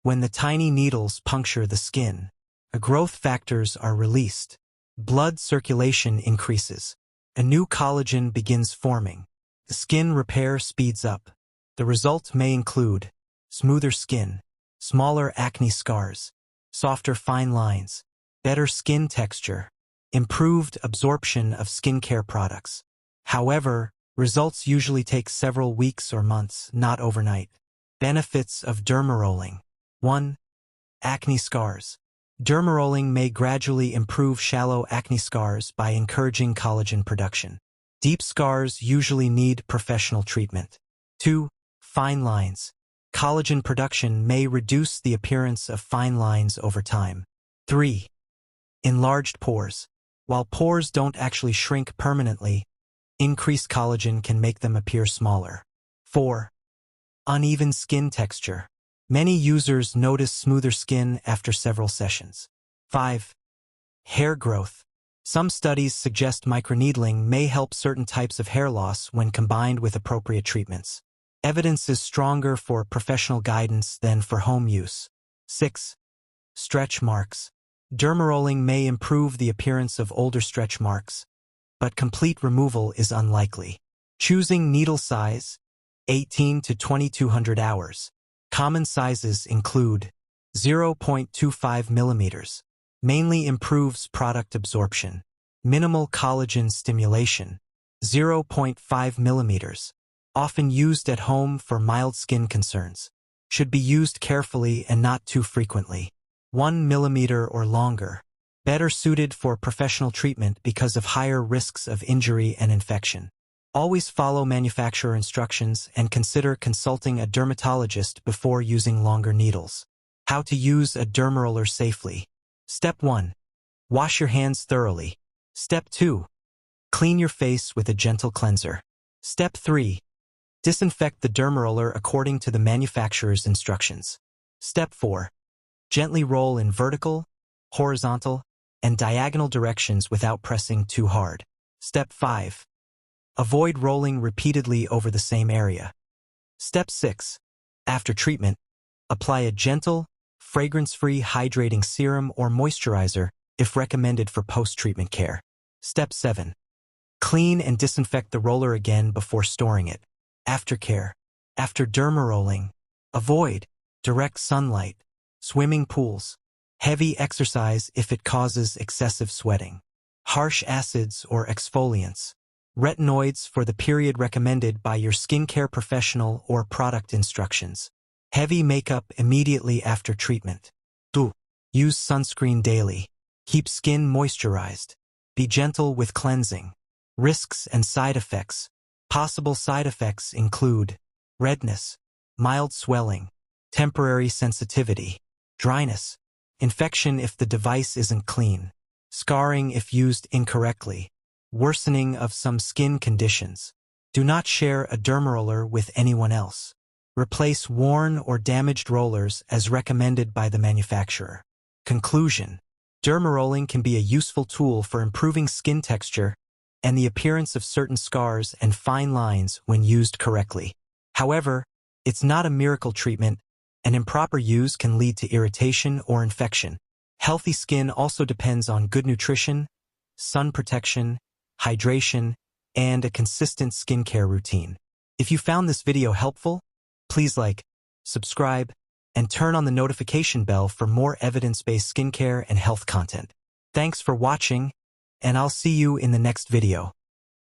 When the tiny needles puncture the skin, growth factors are released. Blood circulation increases. A new collagen begins forming. The skin repair speeds up. The result may include smoother skin, smaller acne scars, softer fine lines, better skin texture, improved absorption of skincare products. However, results usually take several weeks or months, not overnight. Benefits of dermarolling. 1. Acne scars. Dermarolling may gradually improve shallow acne scars by encouraging collagen production. Deep scars usually need professional treatment. 2. Fine lines. Collagen production may reduce the appearance of fine lines over time. 3. Enlarged pores. While pores don't actually shrink permanently, increased collagen can make them appear smaller. 4. Uneven skin texture. Many users notice smoother skin after several sessions. 5. Hair growth. Some studies suggest microneedling may help certain types of hair loss when combined with appropriate treatments. Evidence is stronger for professional guidance than for home use. 6. Stretch marks. Dermarolling may improve the appearance of older stretch marks, but complete removal is unlikely. Choosing needle size, 18 to 2200 hours. Common sizes include 0.25 millimeters. Mainly improves product absorption. Minimal collagen stimulation, 0.5 millimeters. Often used at home for mild skin concerns. Should be used carefully and not too frequently. 1 millimeter or longer. Better suited for professional treatment because of higher risks of injury and infection. Always follow manufacturer instructions and consider consulting a dermatologist before using longer needles. How to use a dermaroller safely. Step 1. Wash your hands thoroughly. Step 2. Clean your face with a gentle cleanser. Step 3. Disinfect the dermaroller according to the manufacturer's instructions. Step 4. Gently roll in vertical, horizontal, and diagonal directions without pressing too hard. Step 5. Avoid rolling repeatedly over the same area. Step 6. After treatment, apply a gentle, fragrance-free hydrating serum or moisturizer if recommended for post-treatment care. Step 7. Clean and disinfect the roller again before storing it. Aftercare. After dermarolling, avoid direct sunlight, swimming pools, heavy exercise if it causes excessive sweating, harsh acids or exfoliants, retinoids for the period recommended by your skincare professional or product instructions. Heavy makeup immediately after treatment. 2. Use sunscreen daily. Keep skin moisturized. Be gentle with cleansing. Risks and side effects. Possible side effects include redness, mild swelling, temporary sensitivity, dryness, infection if the device isn't clean, scarring if used incorrectly, worsening of some skin conditions. Do not share a dermaroller with anyone else. Replace worn or damaged rollers as recommended by the manufacturer. Conclusion. Dermarolling can be a useful tool for improving skin texture and the appearance of certain scars and fine lines when used correctly. However, it's not a miracle treatment, and improper use can lead to irritation or infection. Healthy skin also depends on good nutrition, sun protection, hydration, and a consistent skincare routine. If you found this video helpful, please like, subscribe, and turn on the notification bell for more evidence-based skincare and health content. Thanks for watching, and I'll see you in the next video.